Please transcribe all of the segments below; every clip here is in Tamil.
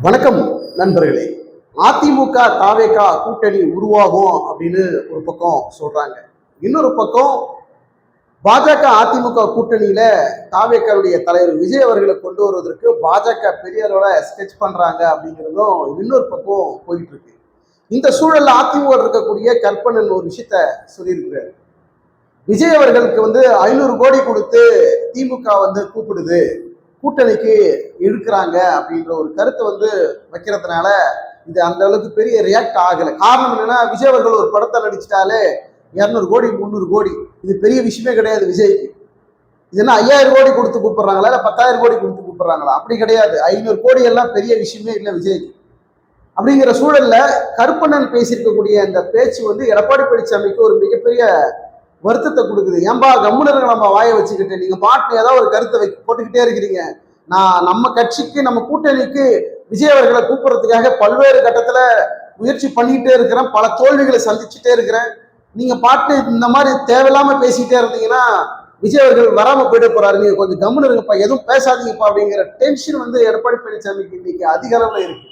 வணக்கம் நண்பர்களே. அதிமுக தாவேக கூட்டணி உருவாகும் அப்படின்னு ஒரு பக்கம் சொல்றாங்க. இன்னொரு பக்கம் பாஜக அதிமுக கூட்டணியில தாவேகவுடைய தலைவர் விஜய் அவர்களை கொண்டு வருவதற்கு பாஜக பெரிய அளவுல ஸ்கெட்ச் பண்றாங்க அப்படிங்கிறதும் இன்னொரு பக்கம் போயிட்டு இருக்கு. இந்த சூழல்ல அதிமுக இருக்கக்கூடிய கற்பனன் ஒரு விஷயத்த சொல்லியிருக்கிறார். விஜய் அவர்களுக்கு 500 கோடி கொடுத்து திமுக கூப்பிடுது, கூட்டணிக்கு இழுக்கிறாங்க அப்படின்ற ஒரு கருத்தை வைக்கிறதுனால இது அந்த அளவுக்கு பெரிய ரியாக்ட் ஆகலை. காரணம் என்னன்னா, விஜய் அவர்கள் ஒரு படத்தை நடிச்சிட்டாலே 200 கோடி 300 கோடி இது பெரிய விஷயமே கிடையாது விஜய்க்கு. இது என்ன 5000 கோடி கொடுத்து கூப்பிடுறாங்களா இல்லை 10,000 கோடி கொடுத்து கூப்பிடுறாங்களா? அப்படி கிடையாது. 500 கோடி எல்லாம் பெரிய விஷயமே இல்லை விஜய்க்கு. அப்படிங்கிற சூழல்ல கருப்பண்ணன் பேசியிருக்கக்கூடிய அந்த பேச்சு எடப்பாடி பழனிசாமிக்கு ஒரு மிகப்பெரிய வருத்தத்தை கொடுக்குது. ஏன்பா கம்முனருங்க நம்ம வாயை வச்சுக்கிட்டு நீங்க பாட்டு ஏதாவது ஒரு கருத்தை போட்டுக்கிட்டே இருக்கிறீங்க. நான் நம்ம கட்சிக்கு நம்ம கூட்டணிக்கு விஜய் அவர்களை கூப்பிடுறதுக்காக பல்வேறு கட்டத்துல முயற்சி பண்ணிக்கிட்டே இருக்கிறேன், பல தோல்விகளை சந்திச்சுட்டே இருக்கிறேன். நீங்க பாட்டு இந்த மாதிரி தேவையில்லாம பேசிக்கிட்டே இருந்தீங்கன்னா விஜய் அவர்கள் வராம போயிட போறாரு, நீங்க கொஞ்சம் கம்முன்னு இருங்கப்பா, எதுவும் பேசாதீங்கப்பா அப்படிங்கிற டென்ஷன் எடப்பாடி பழனிசாமிக்கு இன்னைக்கு அதிக அளவுல இருக்கு.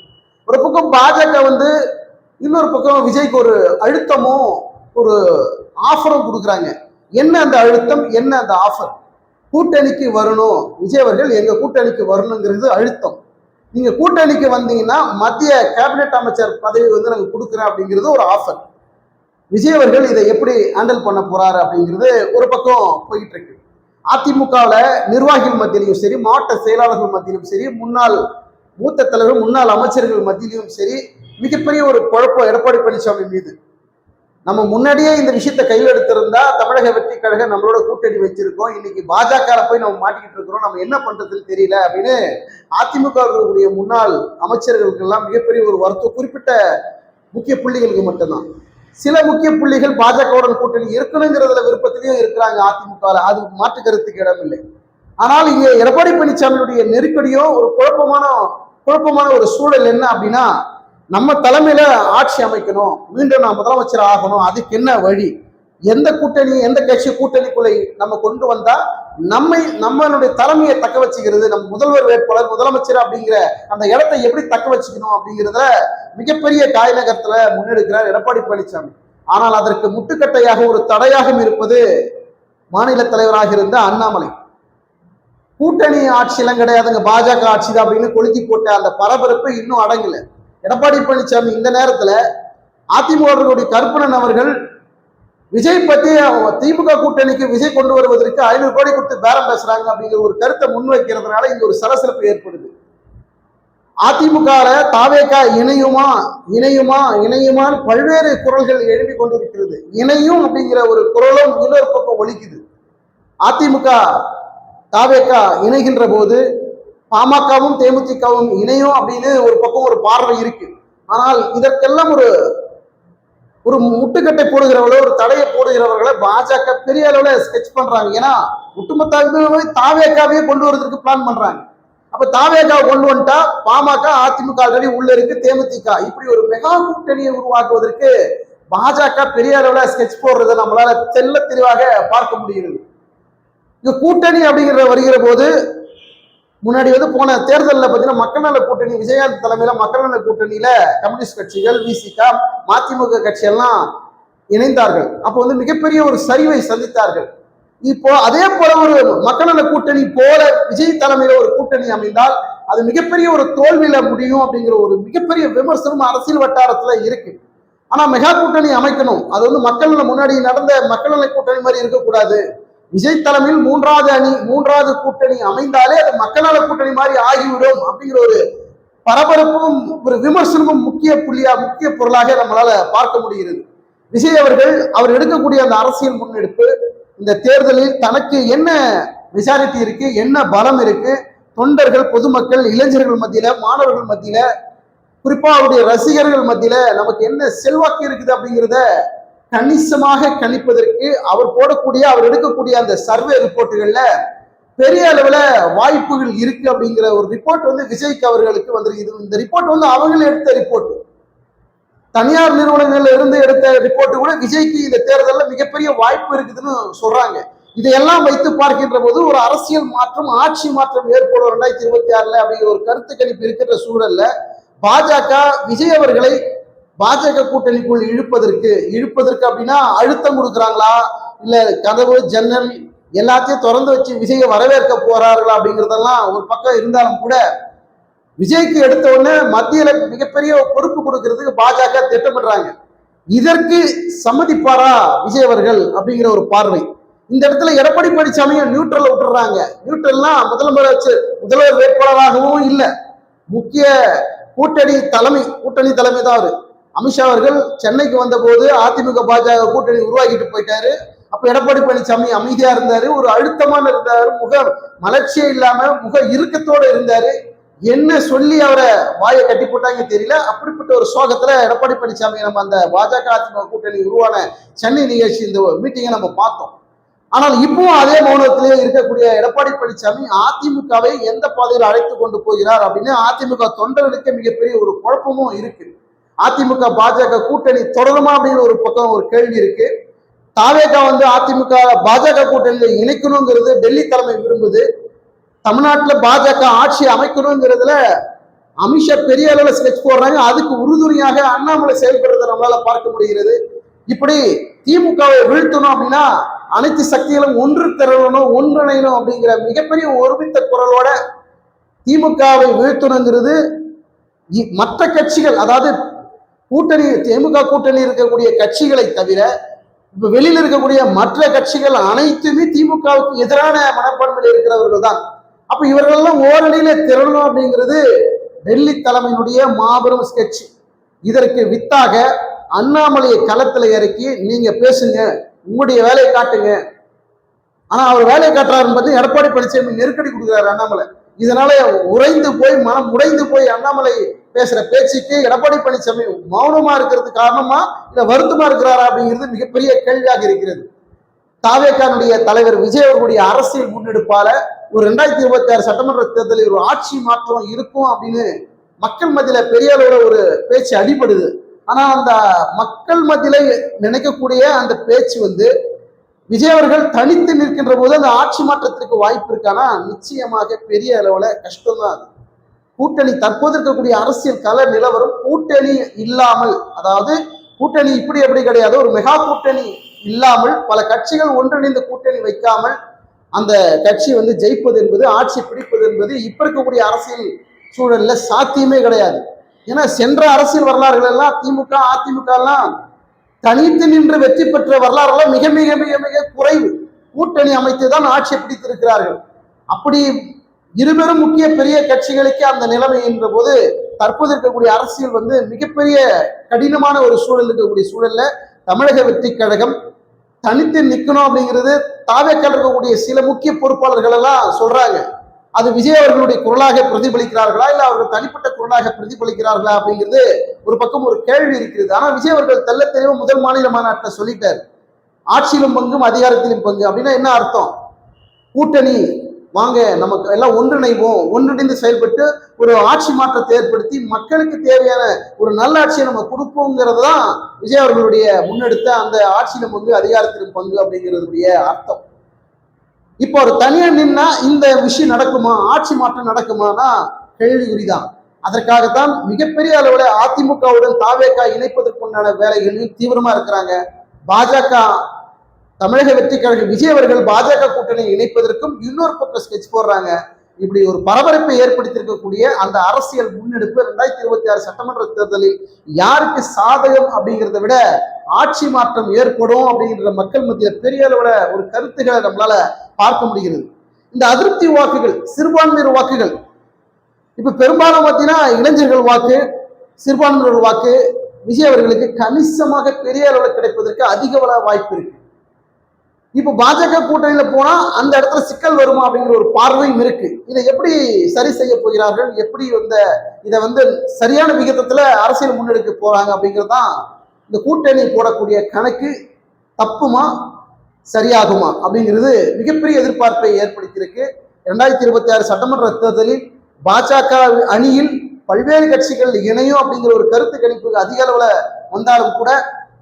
ஒரு பக்கம் பாஜக இன்னொரு பக்கம் விஜய்க்கு ஒரு அழுத்தமும் ஒரு ஆஃபரும் கொடுக்குறாங்க. என்ன அந்த அழுத்தம், என்ன அந்த ஆஃபர்? கூட்டணிக்கு வரணும், விஜய் அவர்கள் எங்க கூட்டணிக்கு வரணுங்கிறது அழுத்தம். நீங்க கூட்டணிக்கு வந்தீங்கன்னா மத்திய கேபினெட் அமைச்சர் பதவி நாங்க கொடுக்குறேன் அப்படிங்கிறது ஒரு ஆஃபர். விஜய் அவர்கள் இதை எப்படி ஹேண்டில் பண்ண போறாரு அப்படிங்கிறது ஒரு பக்கம் போயிட்டு இருக்கு. அதிமுகவில் நிர்வாகிகள் மத்தியிலும் சரி, மாவட்ட செயலாளர்கள் மத்தியிலும் சரி, முன்னாள் மூத்த தலைவர் முன்னாள் அமைச்சர்கள் மத்தியிலும் சரி, மிகப்பெரிய ஒரு குழப்பம் எடப்பாடி பழனிசாமி மீது. நம்ம முன்னாடியே இந்த விஷயத்தை கையில் எடுத்திருந்தா தமிழக வெற்றி கழகம் நம்மளோட கூட்டணி வச்சிருக்கோம், இன்னைக்கு பாஜக போய் நம்ம மாட்டிக்கிட்டு இருக்கிறோம், நம்ம என்ன பண்றதுன்னு தெரியல அப்படின்னு அதிமுக முன்னாள் அமைச்சர்களுக்கு எல்லாம் மிகப்பெரிய ஒரு வருத்தம். குறிப்பிட்ட முக்கிய புள்ளிகளுக்கு மட்டும்தான். சில முக்கிய புள்ளிகள் பாஜகவுடன் கூட்டணி இருக்கணுங்கிறதுல விருப்பத்திலையும் இருக்கிறாங்க அதிமுக, அது மாற்று கருத்துக்கு இடமில்லை. ஆனால் இங்க எடப்பாடி பழனிசாமியுடைய நெருக்கடியும் ஒரு குழப்பமான ஒரு சூழல் என்ன அப்படின்னா, நம்ம தலைமையில ஆட்சி அமைக்கணும், மீண்டும் நான் முதலமைச்சர் ஆகணும், அதுக்கு என்ன வழி, எந்த கூட்டணி எந்த கட்சி கூட்டணிக்குள்ளே நம்ம கொண்டு வந்தா நம்மளுடைய தலைமையை தக்க வச்சுக்கிறது, நம்ம முதல்வர் வேட்பாளர் முதலமைச்சர் அப்படிங்கிற அந்த இடத்தை எப்படி தக்க வச்சுக்கணும் அப்படிங்கிறத மிகப்பெரிய காய்நகரத்துல முன்னெடுக்கிறார் எடப்பாடி பழனிசாமி. ஆனால் அதற்கு முட்டுக்கட்டையாக ஒரு தடையாகவும் இருப்பது மாநில தலைவராக இருந்த அண்ணாமலை. கூட்டணி ஆட்சியெல்லாம் கிடையாதுங்க, பாஜக ஆட்சி தான் அப்படின்னு கொளுத்தி போட்ட அந்த பரபரப்பு இன்னும் அடங்கல. எடப்பாடி பழனிசாமி இந்த நேரத்துல அதிமுக கருப்பணன் அவர்கள் விஜய் பத்தி திமுக கூட்டணிக்கு விஜய் கொண்டு வருவதற்கு 500 கோடி கொடுத்து பேரம் பேசுறாங்க அப்படிங்கிற ஒரு கருத்தை முன்வைக்கிறதுனால இங்க ஒரு சலசலப்பு ஏற்படுது. அதிமுக தாவேக இணையுமான்னு பல்வேறு குரல்கள் எழுப்பி கொண்டிருக்கிறது. இணையும் அப்படிங்கிற ஒரு குரலும் இன்னொரு பக்கம் ஒலிக்குது. அதிமுக தாவேக இணைகின்ற போது பாமகவும் தேமுதிகவும் இணையும் அப்படின்னு ஒரு பக்கம் ஒரு பார்வை இருக்கு. ஆனால் இதற்கெல்லாம் ஒரு முட்டுக்கட்டை போடுகிறவர்களோ ஒரு தடையை போடுகிறவர்களை பாஜக பெரிய அளவுல ஸ்கெட்ச் பண்றாங்க. ஏன்னா ஒட்டுமொத்த தாவேகாவே கொண்டு வருவதற்கு பிளான் பண்றாங்க. அப்ப தாவேகா கொண்டு வந்துட்டா பாமக அதிமுக ஆல்ரெடி உள்ள இருக்கு, தேமுதிக, இப்படி ஒரு மெகா கூட்டணியை உருவாக்குவதற்கு பாஜக பெரிய அளவுல ஸ்கெட்ச் போடுறதை நம்மளால தெல்ல தெளிவாக பார்க்க முடிகிறது. இங்க கூட்டணி அப்படிங்கிற வருகிற போது முன்னாடி போன தேர்தலில் பார்த்தீங்கன்னா மக்கள் நல கூட்டணி விஜயகாந்த் தலைமையில மக்கள் நல கூட்டணியில கம்யூனிஸ்ட் கட்சிகள், விசிக, மதிமுக கட்சியெல்லாம் இணைந்தார்கள். அப்போ மிகப்பெரிய ஒரு சரிவை சந்தித்தார்கள். இப்போ அதே போல ஒரு மக்கள் நல கூட்டணி போல விஜய் தலைமையில ஒரு கூட்டணி அமைந்தால் அது மிகப்பெரிய ஒரு தோல்வியில முடியும் அப்படிங்கிற ஒரு மிகப்பெரிய விமர்சனம் அரசியல் வட்டாரத்துல இருக்கு. ஆனா மெகா கூட்டணி அமைக்கணும், அது மக்கள் நல முன்னாடி நடந்த மக்கள் நல கூட்டணி மாதிரி இருக்கக்கூடாது. விஜய் தலைமையில் மூன்றாவது கூட்டணி அமைந்தாலே அது மக்கள் நல கூட்டணி மாதிரி ஆகிவிடும் அப்படிங்கிற ஒரு பரபரப்பும் ஒரு விமர்சனமும் முக்கிய பொருளாக நம்மளால பார்க்க முடிகிறது. விஜய் அவர் எடுக்கக்கூடிய அந்த அரசியல் முன்னெடுப்பு இந்த தேர்தலில் தனக்கு என்ன மெஜாரிட்டி இருக்கு, என்ன பலம் இருக்கு, தொண்டர்கள், பொதுமக்கள், இளைஞர்கள் மத்தியில, மாணவர்கள் மத்தியில, குறிப்பா அவருடைய ரசிகர்கள் மத்தியில நமக்கு என்ன செல்வாக்கு இருக்குது அப்படிங்கிறத கணிசமாக கணிப்பதற்கு அவர் எடுக்கக்கூடிய அந்த சர்வே ரிப்போர்ட்டுகள்ல பெரிய அளவுல வாய்ப்புகள் இருக்கு அப்படிங்கிற ஒரு ரிப்போர்ட் விஜய்க்கு அவர்களுக்கு வந்திருக்கு. இந்த ரிப்போர்ட் அவங்களே எடுத்த ரிப்போர்ட், தனியார் நிறுவனங்கள்ல இருந்து எடுத்த ரிப்போர்ட் கூட விஜய்க்கு இந்த தேர்தலில் மிகப்பெரிய வாய்ப்பு இருக்குதுன்னு சொல்றாங்க. இதையெல்லாம் வைத்து பார்க்கின்ற போது ஒரு அரசியல் மாற்றம், ஆட்சி மாற்றம் ஏற்படும் 2026 அப்படிங்கிற ஒரு கருத்து கணிப்பு இருக்கின்ற சூழல்ல பாஜக விஜய் அவர்களை பாஜக கூட்டணிக்குள் இழுப்பதற்கு அப்படின்னா அழுத்தம் கொடுக்குறாங்களா, இல்ல கதவு ஜன்னல் எல்லாத்தையும் திறந்து வச்சு விஜயை வரவேற்க போறார்களா அப்படிங்கிறதெல்லாம் ஒரு பக்கம் இருந்தாலும் கூட, விஜய்க்கு எடுத்த உடனே மத்தியில மிகப்பெரிய பொறுப்பு கொடுக்கறதுக்கு பாஜக திட்டமிடுறாங்க. இதற்கு சம்மதிப்பாரா விஜய் அவர்கள் அப்படிங்கிற ஒரு பார்வை. இந்த இடத்துல எடப்பாடி பழனிசாமியும் நியூட்ரல் விட்டுறாங்க. நியூட்ரல்னா முதல்வர் வேட்பாளராகவும் இல்லை, முக்கிய கூட்டணி தலைமை தான் அவரு. அமித்ஷா அவர்கள் சென்னைக்கு வந்த போது அதிமுக பாஜக கூட்டணி உருவாக்கிட்டு போயிட்டாரு. அப்ப எடப்பாடி பழனிசாமி அமைதியா இருந்தாரு, ஒரு அழுத்தமான இருந்தாரு, முக மலர்ச்சியே இல்லாம முக இறுக்கத்தோட இருந்தாரு. என்ன சொல்லி அவரை வாயை கட்டி போட்டாங்க தெரியல. அப்படிப்பட்ட ஒரு சோகத்துல எடப்பாடி பழனிசாமி நம்ம அந்த பாஜக அதிமுக கூட்டணி உருவான சென்னை நிகழ்ச்சி இந்த மீட்டிங்கை நம்ம பார்த்தோம். ஆனால் இப்பவும் அதே மௌனத்திலேயே இருக்கக்கூடிய எடப்பாடி பழனிசாமி அதிமுகவை எந்த பாதையில் அழைத்து கொண்டு போகிறார் அப்படின்னு அதிமுக தொண்டர்களுக்கு மிகப்பெரிய ஒரு குழப்பமும் இருக்கு. அதிமுக பாஜக கூட்டணி தொடருமா அப்படிங்கிற ஒரு பக்கம் ஒரு கேள்வி இருக்கு. தாவேகா அதிமுக பாஜக கூட்டணியில இணைக்கணுங்கிறது டெல்லி தலைமை விரும்புது. தமிழ்நாட்டில் பாஜக ஆட்சி அமைக்கணுங்கிறதுல அமித்ஷா பெரிய அளவில் ஸ்கெட்ச் போடுறாங்க. அதுக்கு உறுதுணையாக அண்ணாமலை செயல்படுறதை நம்மளால பார்க்க முடிகிறது. இப்படி திமுகவை வீழ்த்தணும் அப்படின்னா அனைத்து சக்திகளும் ஒன்று திரளணும், ஒன்றிணையணும் அப்படிங்கிற மிகப்பெரிய ஒருமித்த குரலோட திமுகவை வீழ்த்தணுங்கிறது மற்ற கட்சிகள், அதாவது கூட்டணி திமுக கூட்டணி இருக்கக்கூடிய கட்சிகளை தவிர இப்ப வெளியில் இருக்கக்கூடிய மற்ற கட்சிகள் அனைத்துமே திமுகவுக்கு எதிரான மனப்பான்மையில் இருக்கிறவர்கள் தான். அப்ப இவர்களெல்லாம் ஓரணியில திரளணும் அப்படிங்கிறது டெல்லி தலைமையினுடைய மாபெரும் ஸ்கெட்ச். இதற்கு வித்தாக அண்ணாமலையை களத்துல இறக்கி நீங்க பேசுங்க, உங்களுடைய வேலையை காட்டுங்க. ஆனா அவர் வேலையை காட்டுறாருன்னு பார்த்து எடப்பாடி பழனிசாமி நெருக்கடி கொடுக்குறாரு அண்ணாமலை. இதனால மனம் உடைந்து போய் அண்ணாமலை பேசுற பேச்சுக்கு எடப்பாடி பழனிசாமி மௌனமா இருக்கிறதுக்கு காரணமா இல்ல வருத்தமா இருக்கிறாரா அப்படிங்கிறது மிகப்பெரிய கேள்வியாக இருக்கிறது. தாவேகானுடைய தலைவர் விஜய் அவர்களுடைய அரசியல் முன்னெடுப்பால ஒரு 2026 சட்டமன்ற தேர்தலில் ஒரு ஆட்சி மாற்றம் இருக்கும் அப்படின்னு மக்கள் மத்தியில பெரிய அளவுல ஒரு பேச்சு அடிபடுது. ஆனா அந்த மக்கள் மத்தியில நினைக்கக்கூடிய அந்த பேச்சு விஜய் அவர்கள் தனித்து நிற்கின்ற போது அந்த ஆட்சி மாற்றத்திற்கு வாய்ப்பு இருக்கானா நிச்சயமாக பெரிய அளவுல கஷ்டம்தான். கூட்டணி தற்போது இருக்கக்கூடிய அரசியல் கள நிலவரம் கூட்டணி இல்லாமல், அதாவது கூட்டணி இப்படி எப்படி கிடையாது, ஒரு மெகா கூட்டணி இல்லாமல் பல கட்சிகள் ஒன்றிணைந்த கூட்டணி வைக்காமல் அந்த கட்சி ஜெயிப்பது என்பது, ஆட்சி பிடிப்பது என்பது இப்ப இருக்கக்கூடிய அரசியல் சூழல்ல சாத்தியமே கிடையாது. ஏன்னா சென்ற அரசியல் வரலாறுகள் எல்லாம் திமுக அதிமுக எல்லாம் தனித்து நின்று வெற்றி பெற்ற வரலாறுலாம் மிக மிக மிக மிக குறைவு. கூட்டணி அமைத்துதான் ஆட்சி பிடித்திருக்கிறார்கள். அப்படி இருவரும் முக்கிய பெரிய கட்சிகளுக்கு அந்த நிலைமை என்ற போது தற்போது இருக்கக்கூடிய அரசியல் மிகப்பெரிய கடினமான ஒரு சூழல் இருக்கக்கூடிய சூழல்ல தமிழக வெற்றி கழகம் தனித்து நிற்கணும் அப்படிங்கிறது தாவேக்கால இருக்கக்கூடிய சில முக்கிய பொறுப்பாளர்கள் எல்லாம் சொல்றாங்க. அது விஜய் அவர்களுடைய குரலாக பிரதிபலிக்கிறார்களா இல்ல அவர்கள் தனிப்பட்ட குரலாக பிரதிபலிக்கிறார்களா அப்படிங்கிறது ஒரு பக்கம் ஒரு கேள்வி இருக்கிறது. ஆனா விஜய் அவர்கள் தெல்ல தெளிவா முதல் மாநில மாநாட்டில் சொல்லிட்டார், ஆட்சியிலும் பங்கும் அதிகாரத்திலும் பங்கு. அப்படின்னா என்ன அர்த்தம்? கூட்டணி வாங்க, நமக்கு எல்லாம் ஒன்றிணைவோம், ஒன்றிணைந்து செயல்பட்டு ஒரு ஆட்சி மாற்றத்தை ஏற்படுத்தி மக்களுக்கு தேவையான ஒரு நல்ல ஆட்சியை நம்ம கொடுப்போங்கிறது தான் விஜய் அவர்களுடைய முன்னெடுத்த அந்த ஆட்சியிலும் பங்கு அதிகாரத்திலும் பங்கு அப்படிங்கிறதுடைய அர்த்தம். இப்போ ஒரு தனியாக நின்னா இந்த விஷயம் நடக்குமா, ஆட்சி மாற்றம் நடக்குமானா கேள்விக்குறிதான். அதற்காகத்தான் மிகப்பெரிய அளவுல அதிமுகவுடன் தாவேகா இணைப்பதற்குண்டான வேலைகளில் தீவிரமா இருக்கிறாங்க. பாஜக தமிழக வெற்றி கழக விஜய் அவர்கள் பாஜக கூட்டணி இணைப்பதற்கும் இன்னொரு பக்கம் ஸ்கெட்ச் போடுறாங்க. இப்படி ஒரு பரபரப்பை ஏற்படுத்தியிருக்கக்கூடிய அந்த அரசியல் முன்னெடுப்பு 2026 சட்டமன்ற தேர்தலில் யாருக்கு சாதகம் அப்படிங்கிறத விட ஆட்சி மாற்றம் ஏற்படும் அப்படிங்கிற மக்கள் மத்தியில் பெரிய அளவுல ஒரு கருத்துக்களை நம்மளால பார்க்க முடிகிறது. இந்த அதிருப்தி வாக்குகள், சிறுபான்மையினர் வாக்குகள், இப்ப பெரும்பாலும் பார்த்தீங்கன்னா இளைஞர்கள் வாக்கு, சிறுபான்மையினர் வாக்கு விஜய் அவர்களுக்கு கணிசமாக பெரிய அளவில் கிடைப்பதற்கு அதிக வாய்ப்பு இருக்கு. இப்ப பாஜக கூட்டணியில போனா அந்த இடத்துல சிக்கல் வருமா அப்படிங்கிற ஒரு பார்வையும் இருக்கு. இதை எப்படி சரி செய்ய போகிறார்கள், எப்படி இதை சரியான விகிதத்துல அரசியல் முன்னெடுக்க போறாங்க அப்படிங்கிறது தான் இந்த கூட்டணி போடக்கூடிய கணக்கு தப்புமா சரியாகுமா அப்படிங்கிறது மிகப்பெரிய எதிர்பார்ப்பை ஏற்படுத்தியிருக்கு. 2026 சட்டமன்ற தேர்தலில் பாஜக அணியில் பல்வேறு கட்சிகள் இணையும் அப்படிங்கிற ஒரு கருத்து கணிப்பு அதிக அளவுல வந்தாலும் கூட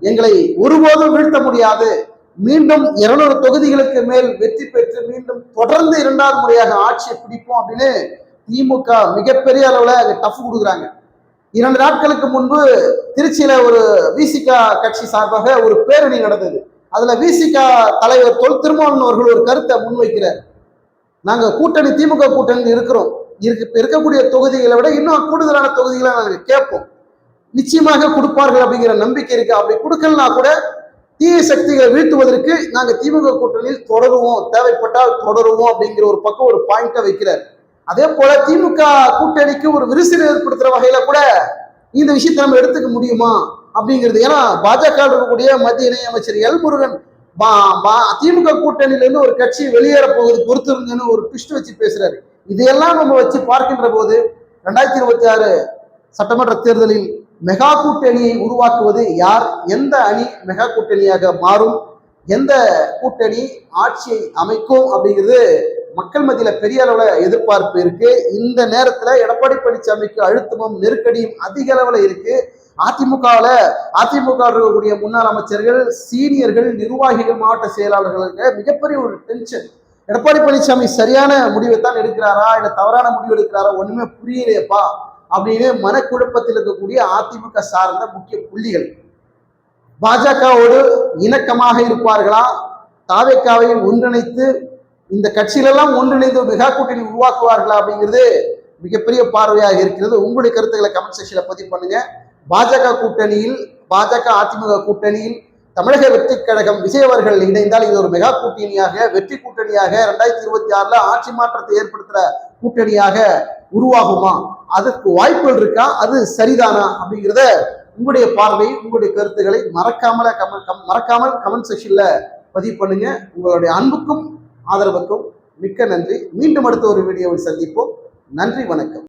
எங்களை ஒருபோதும் வீழ்த்த முடியாது, மீண்டும் 200 தொகுதிகளுக்கு மேல் வெற்றி பெற்று மீண்டும் தொடர்ந்து 2வது முறையாக ஆட்சியை பிடிப்போம் அப்படின்னு திமுக மிகப்பெரிய அளவுல டஃப் கொடுக்குறாங்க. 2 நாட்களுக்கு முன்பு திருச்சியில ஒரு விசிகா கட்சி சார்பாக ஒரு பேரணி நடந்தது. அதுல விசிகா தலைவர் தொல் திருமாவளவன் அவர்கள் ஒரு கருத்தை முன்வைக்கிறார். நாங்க கூட்டணி திமுக கூட்டணி இருக்கிறோம், இருக்கக்கூடிய தொகுதிகளை விட இன்னும் கூடுதலான தொகுதிகளை நாங்க கேட்போம், நிச்சயமாக கொடுப்பார்கள் அப்படிங்கிற நம்பிக்கை இருக்கு. அப்படி கொடுக்கலனா கூட தீய சக்திகளை வீழ்த்துவதற்கு நாங்க திமுக கூட்டணியில் தொடருவோம், தேவைப்பட்டால் தொடருவோம் அப்படிங்கிற ஒரு பக்கம் ஒரு பாயிண்ட வைக்கிறார். அதே போல திமுக கூட்டணிக்கு ஒரு விரிசல் ஏற்படுத்துற வகையில கூட இந்த விஷயத்தை நம்ம எடுத்துக்க முடியுமா அப்படிங்கிறது. ஏன்னா பாஜக இருக்கக்கூடிய மத்திய இணையமைச்சர் எல் முருகன் திமுக கூட்டணியிலிருந்து ஒரு கட்சி வெளியேற போகுது பொறுத்திருங்கன்னு ஒரு ட்விஸ்ட் வச்சு பேசுறாரு. இதையெல்லாம் நம்ம வச்சு பார்க்கின்ற போது 2026 சட்டமன்ற தேர்தலில் மெகா கூட்டணியை உருவாக்குவது யார், எந்த அணி மெகா கூட்டணியாக மாறும், எந்த கூட்டணி ஆட்சியை அமைக்கும் அப்படிங்கிறது மக்கள் மத்தியில பெரிய அளவுல எதிர்பார்ப்பு இருக்கு. இந்த நேரத்துல எடப்பாடி பழனிசாமிக்கு அழுத்தமும் நெருக்கடியும் அதிக அளவுல இருக்கு. அதிமுக இருக்கக்கூடிய முன்னாள் அமைச்சர்கள், சீனியர்கள், நிர்வாகிகள், மாவட்ட செயலாளர்களுக்கு மிகப்பெரிய ஒரு டென்ஷன். எடப்பாடி பழனிசாமி சரியான முடிவை தான் எடுக்கிறாரா இல்ல தவறான முடிவு எடுக்கிறாரா ஒண்ணுமே புரியலையப்பா அப்படின்னு மனக்குழப்பத்தில் இருக்கக்கூடிய அதிமுக சார்ந்த முக்கிய புள்ளிகள் பாஜகவோடு இணக்கமாக இருப்பார்களா, தாவேக்காவையும் ஒன்றிணைத்து இந்த கட்சிகளெல்லாம் ஒன்றிணைந்து மெகா கூட்டணி உருவாக்குவார்களா அப்படிங்கிறது மிகப்பெரிய பார்வையாக இருக்கிறது. உங்களுடைய கருத்துக்களை கமெண்ட் செக்ஷன்ல பதிவு பண்ணுங்க. பாஜக கூட்டணியில், பாஜக அதிமுக கூட்டணியில் தமிழக வெற்றி கழகம் விஜய் அவர்கள் இணைந்தால் இது ஒரு மெகா கூட்டணியாக, வெற்றி கூட்டணியாக 2026 ஆட்சி மாற்றத்தை ஏற்படுத்துற கூட்டணியாக உருவாகுமா, அதற்கு வாய்ப்புகள் இருக்கா, அது சரிதானா அப்படிங்கிறத உங்களுடைய பார்வை, உங்களுடைய கருத்துக்களை மறக்காமல் கமெண்ட் செக்ஷன்ல பதிவு பண்ணுங்க. உங்களுடைய அன்புக்கும் ஆதரவுக்கும் மிக்க நன்றி. மீண்டும் அடுத்த ஒரு வீடியோவில் சந்திப்போம். நன்றி, வணக்கம்.